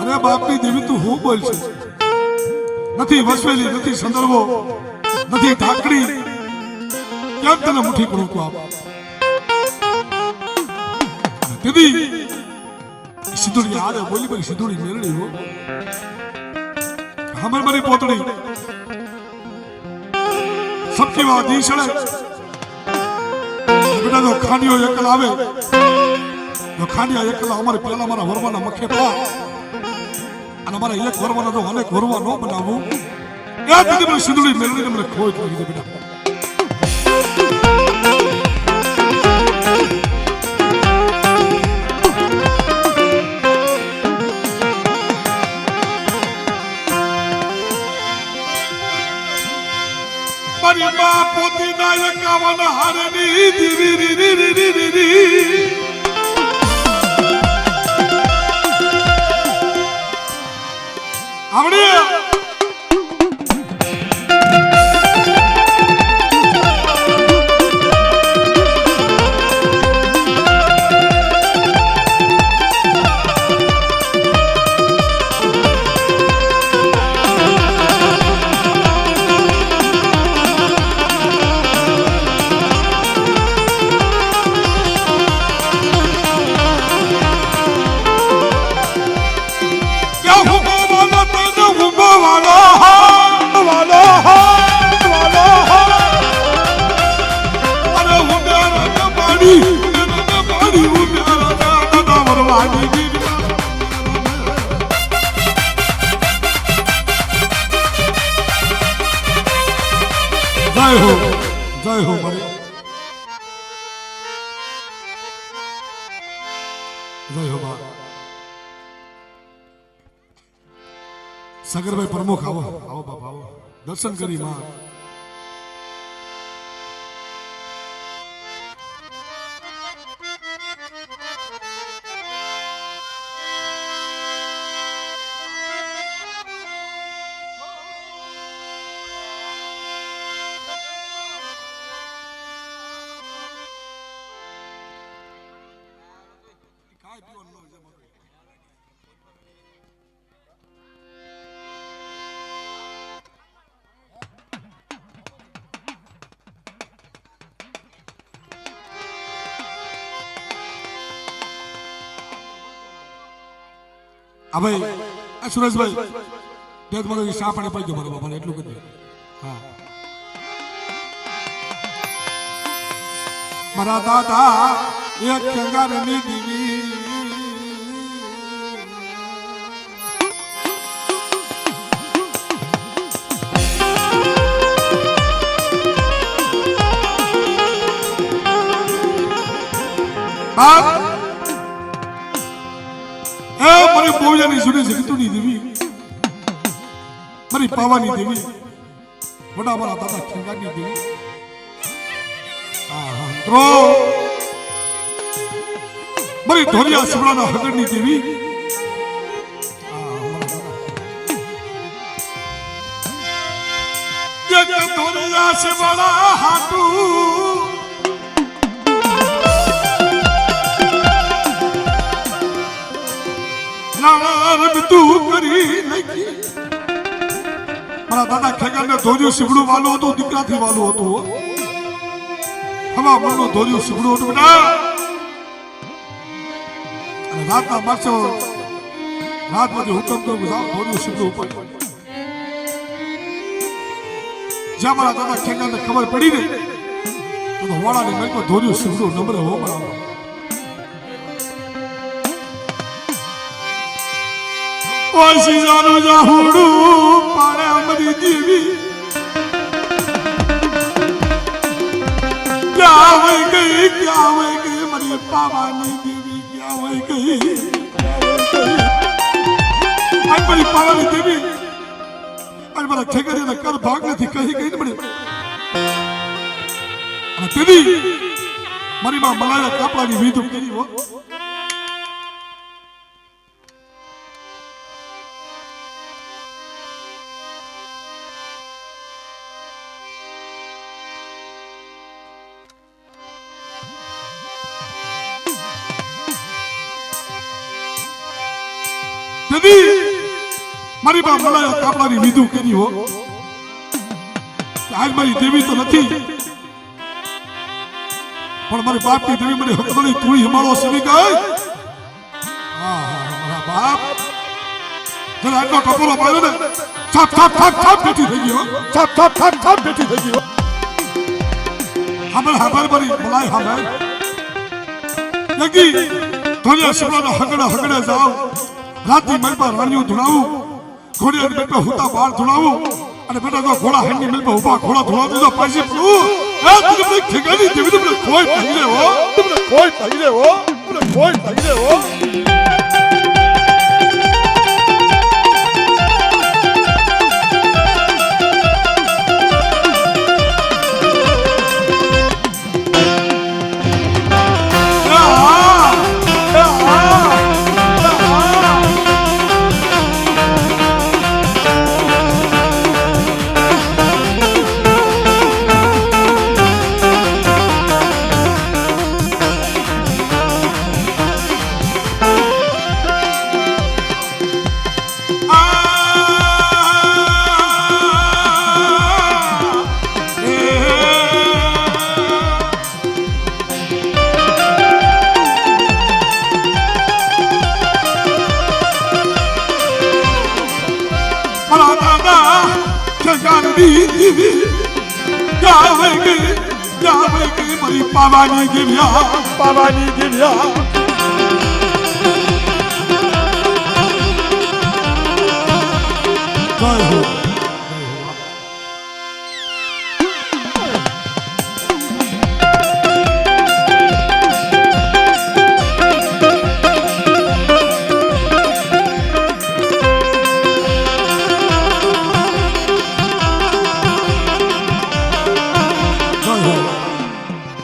અરે બાપની દેવી તું હું બોલ છે નથી વસવેલી નથી સંદર્ભો નથી ઢાકણી કેમ તને મુઠ્ઠી કરું તું આપ દીદી સિંધુડી આરે બોલી મારી સિંધુડી મેલડી હો હમર મારી પોતડી સબકી વાત ઈ સડે બેટા જો ખાંડિયો એકલ આવે તો ખાંડિયા એકલ અમારે પેલા મારા વરવાના મખે પા અને મારા એક વરવાના તો અનેક વરવા ન બનાવું એ દીદી મને સિંધુડી મેલડીને મને ખોઈ થઈ ગઈ બેટા મારી માં પોતી નાયકા એકાવન હારની દીવી રી રી રી રી રી રી આવડે જય હો મારી જય હો બા સાગરભાઈ પ્રમુખ આવો આવો બાપા આવો દર્શન કરી માં ભાઈ સુરેશભાઈ દેખ મને શા પાણી પડી ગયો મારા બાપાને એટલું કરી હા મારા દાદા એક કંગારની દીવી બાપ મારી બોજાની સુને જગતુની દેવી મારી પાવાની દેવી વડા મારા દાદા ખેંગાની દેવી આંત્રો મારી ઢોલિયા સિમડાના હગડની દેવી જગ ઢોલિયા સિમડા હાટુ મારા દાદા ખેગાને ધોર્યું શીગડું વાલું હતું દીકરાથી વાલું હતું હવા મનનું ધોર્યું શીગડું હતું બેટા અને રાતના મારસો રાત પછી હુકમ કરું જાઓ ધોર્યું શીગડું ઉપર જ્યાં મારા દાદા ખેગાને ખબર પડી ને તો વાળાની મેં ધોર્યું શીગડું નંબર હો બરાબર ઓશી જાનું જાહુડું પાડે અમારી દેવી ક્યાં વહી ગઈ મારી પાવાની દેવી ક્યાં વહી ગઈ આ મારી પાવાની દેવી અને મારા ઠેકરીના કર ભાગ નથી કહી ગઈ ને મને અને દેવી મારી માં મલાયા કાપડાની વિધુ કરી હો મારી બા મલાયા કાપડાની વિધુ કરી હો આજ મારી દેવી તો નથી પણ મારી બાપની દેવી મને હકમણી તું હિમાળો સમી ગઈ મારા બાપ જરા આટલો ટપોરો પાડ્યો ને છાપ છાપ છાપ છાપ બેઠી થઈ ગયો છાપ છાપ છાપ છાપ બેઠી થઈ ગયો હાબર હાબર મારી મલાય હાબર લગી ધોલિયા શિમલાના હગડે જાવ રાતની મેલપા રાણીઓ ધુણાવું ઘોડિયાની મેલપા હુતા બાર ધુણાવું અને બેટા જો ઘોડા હેન્ડની મેલપા ઉભા ઘોડા ધુણા દીધો પાછી પડું એ તું ખેગાની દેવી તમને કોઈ પહેરે હો તમને કોઈ પહેરે હો તમને કોઈ પહેરે હો જગાડી દીધી જાવે કે મારી પાવાની જીવ્યા જય હો